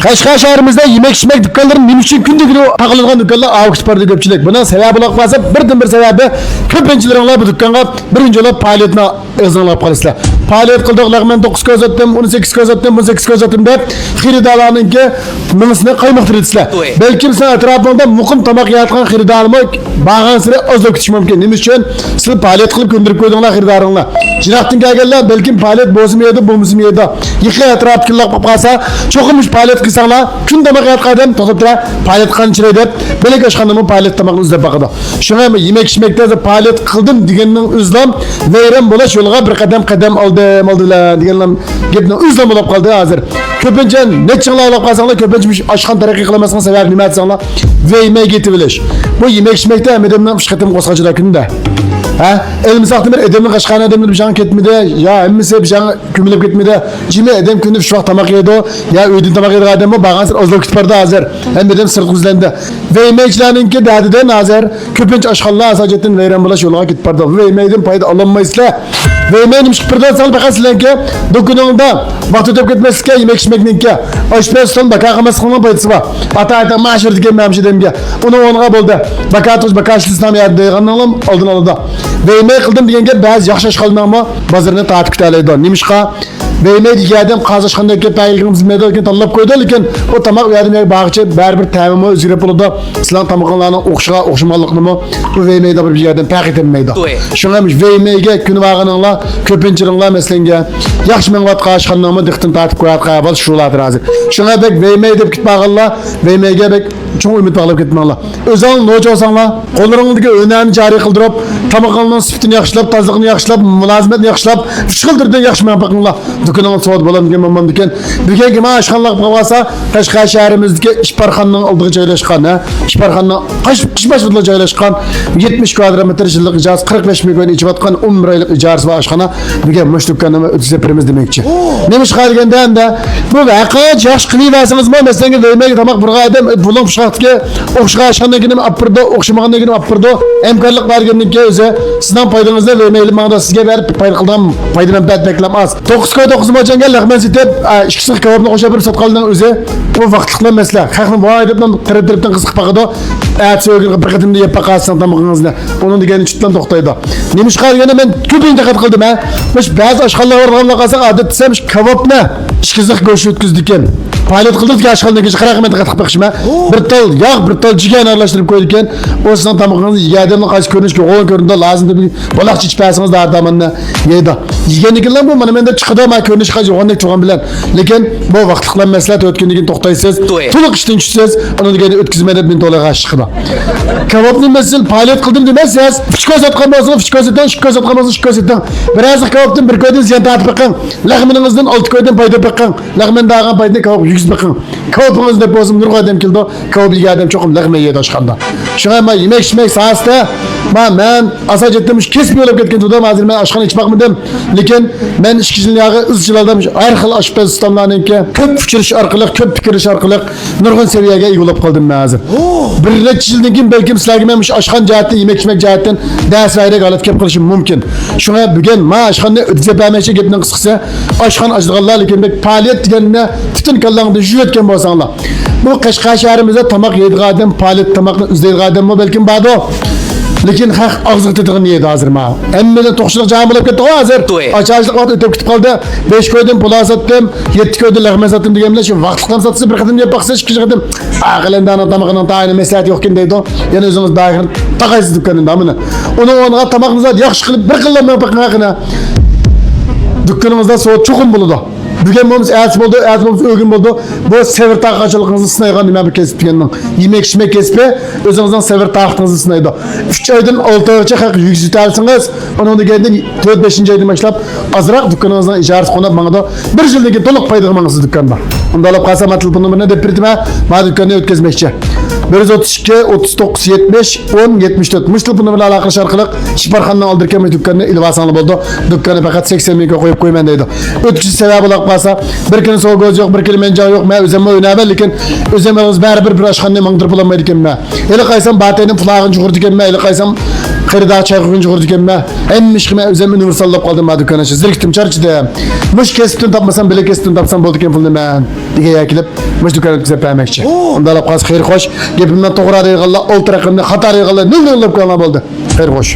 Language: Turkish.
Qashqar shahrimizda yemek-ichmak dükkanları nima uchun kunda-kunda taqiladigan dükkanlar avgust barda ko'pchilik. Buning sababi bo'lib qolsa, birdan-bir sababi ko'pinchilaringlar bu dükkanga birinchi bo'lib faoliyatni o'zinglar qilasizlar. Faoliyat qildiqlar, men 9 ko'z o'tdim, 18 ko'z o'tdim, 18 ko'z o'tdim deb xiridarlarninki minisini qaymoqtirdinglar. Balkim sen atrofingda muqim tomoq yeyotgan xiridarlarni bag'an sira ozlab kutish mumkin. Nima uchun? Siz faoliyat qilib ko'ndirib qo'ydinglar xiridaringlar. Jinoqdan kelganlar balkim faoliyat bo'lmaydi, bo'lmaydi. Yiqi atrofdagilar qolib qolsa, cho'qimish faoliyat qilsanglar, kun tomoq yeyotgan to'xtab turib faoliyat qilishni deb, belak oshxonada faoliyat tomoqni izlab boqadi. Shunga yemek-ichmakda faoliyat qildim deganning o'zlam vayron bo'lish yo'liga bir qadam oldilar deganlar gapni o'zlam bo'lib qoldi hozir. Ko'pincha nechinglar olib qolsanglar, ko'pincha oshxon taraqqiy qilmasdan sabab nima desanglar, veymay ketib bilish. Bu yemek-ichmakda adamning ishqatim qo'sqachida kunda. Ha, elmisaqda bir adamning qashqani adamning bir jang ketmidi, ya hammasi bir jang ko'milib ketmidi. Jimi adam kunda shu vaqt tomoq yedi, ya uydan tomoq yedi odammi bag'an sir ozlab ketib bordi hozir. Hammadan sir quzlandi. Veymaychilarninki dadidan hozir ko'pincha oshxonlar asojatdan vayron bo'lish yo'liga ketib bordi. Veymaydan foyda ololmaysizlar. Veymay nima chiqib birdan sal baqasizlarki, do'koningda vaqt o'tib ketmaslikka yemek-ichmakninki oshpazdan baqa qilmaslikning foydasi bor. Ata mashhur degan mamshi demga. Uni o'nga bo'ldi. Bakashlisdan yardım deganning oldin oldi. Veymay qildim deganga ba'zi yaxshi oshxonalarni bozorni tatib kutalaydi. Nimishqa Veymay degan qazishxonda kelib payg'amimiz medalga tanlab qo'ydi, lekin o tomoq yadimga bag'chi baribir ta'mimi o'zgarib bo'ladi. Sizlar tomoqlarning o'xshaganligini bu Veymayda bir yerdan taqid etmaydi. Shunga Veymayga kun vaqininglar ko'pinchiringlar maslanga yaxshi menvatqa oshxonani diqqatni tatib qo'yatqa bo'l shulardir hozir. Shunga bek Veymay deb ketmag'anlar, Veymayga bek cho'ng umid bog'lab ketmanglar. O'zing no'j olsanglar, qo'llaringizga o'nani joriy qildirib, tomoqlarning sifatini yaxshilab, tozligini yaxshilab, mulozimatni yaxshilab, uch xildirdan yaxshi menfaqinglar. Dükkanın soğud bolam degan mamam diken. Bugünkü ma aşxonlar qilsa, Qashqar shahrimizdagi Ishparxonning oldiga joylashgan, Ishparxonning Qishbashida joylashgan 70 kvadratmetr yillik ijara, 45 million ijratgan 10 oylik ijarasi bor aşxona. Bugun mush dükkanni o'tkazib beramiz demoqchi. Nima chiqarganda endi bu vaqa yaxshi qilaversangiz, masalan, Veymay tomoq bir odam bulan fishaqtga o'xshagan aşxonaga apirdi, o'xshamaganiga apirdi. Imkonlik bergandan o'zi sizdan foydangizni Veymay ma'noda sizga berib foydalanib beklamaz. 9 mo'janga lag'man setib, ikkisi kebabni qo'shib bir sotqaldan o'zi bu vaqtliqlar masala. Xalqning bu oydan qirib-qiribdan qiziqib qaqadi. So'g'il bir qatimda yeb baqasang tamog'ingizni. Uning degani chutdan to'xtaydi. Nima chiqarganda men ko'pincha diqqat qildim, ha. Biz ba'zi oshxonalar organlar qilsak, odat desam, kebabni ishqiziq go'sht o'tkazdi ekan. Faoliyat qildik oshxonaga 40 minut qattiq pishma. Bir tal yog', bir tal jigan aralashtirib qo'ydi ekan. O'sidan tamog'ingizni yegandan qaysi ko'rinishga o'g'on ko'rinda lozim deb baloqchi ichpasangiz da ardamanda yeydi. Yeganligilar bu mana menda chiqdi, men ko'rinish qajig'onlik turgan bilan. Lekin bu vaqtliqlar maslahat o'tganligini to'xtaysiz. To'liq ishdan tushsiz, uni degani o'tkazmaydi men to'liq chiqdi. Kebabni masal faoliyat qildim demasangiz, fichkoz otgan bo'lsa, fichkozdan, shikoz otgan bo'lsa, shikozdan. Biroz kebabdan bir ko'ydan ziyon tatib baqing. Lag'miningizdan 6 ko'ydan foyda baqing. Lag'min dag'an foyda kebab yuz baqing. Kebabingizda bo'lsin, nurg'a odam keldi. Kebab yegan odam cho'qim lag'may yeydi oshxonada. Shunga men yemek-ichmak sohasida men asojatda mush kesib yo'lab ketgan joyda hozir men oshxona ichmoqmidim. Lekin men ishchilarga izchilardan har xil oshpaz ustamlarninki ko'p fikirish orqali, ko'p fikirish orqali nurg'un seviyaga ega bo'lib qoldim men hozir. Bir necha yildan keyin balkim sizlarga men mush oshxon jihatdan, yemek-ichmak jihatdan dasvayrak holat kelib qolishim mumkin. Shunga bugun men oshxonni o'tkazib bermoqchi gapning qisqasi, oshxon ochganlar lekin faoliyat deganni butun kallangda yurayotgan bo'lsanglar. Bu Qashqar shahrimizda tomoq yeydigan odam, faoliyat tomoqni izlaydigan odam balkim bado. Lekin haq og'ziga titig'ini yedi hozir ma. Hammadan to'qchilik jam bo'lib ketdi hozir. Ochashlik vaqt o'tib ketib qoldi. 5 ko'ydan pul sotdim, 7 ko'ydan lag'man sotdim deganlar shu vaqtliqdan sotsa bir qatim yeb baqsa, ikkinchi qatim aqlandan tomog'ining tayini maslahat yo'q ekan deydi. Yana o'zingiz bag'ir taqaysiz dukkandan mana. Uni o'nga tomoqni yaxshi qilib bir qilib baqingaqina. Dukkaningizda so't cho'qim bo'ladi. Bugün biz eltimiz ögün buldu. Bu sevir taqaçılığınızı sınaygan nima bir kesip deganning. Yemek-ichmak kespi o'zingizning sevir taqingizni sınaydi. 3 oydan 6 oygacha haq yükseltsangiz, onun degandan 4-5 oydan boshlab azroq dukkaningizning ijarasi qonab mangda 1 yildan keyin to'liq foyda qilmangiz dukkanda. Unda olib qolsam telefon numarini deb berdim, men dukkanni o'tkazmoqchi. 132 39 70 10 74 mush telefon bilan aloqalash orqali Ishparxondan oldirgan dukkanni ilvasanli bo'ldi. Dukkanni faqat 80 mingga qo'yib qo'yman deydi. O'tkish sababi bo'lib qolsa, bir kun so'goz yo'q, bir kun menja yo'q, men o'zim o'ynaman, lekin o'zim baribir bir oshxonni mangdirib olmaydi ekanman. Hali qaysam batayning fulog'ini jug'urdi ekanman, hali qaysam xaridor choy quyguncha ko'rdi ekanman. Hamma ishga men o'zim universallab qoldim ma do'konga. Zirikdim charchida. Mush kesibdan topmasam, bila kesibdan topsam bo'ldi ekan pulni men. Degan yakilib, mush do'konga kuzatib bermoqchi. Undalab qolsa xayr xo'sh. Gapimdan to'g'ri deyganlar, o'ltiraqimni xato deyganlar, nil-nil qilib qolgan bo'ldi. Xayr xo'sh.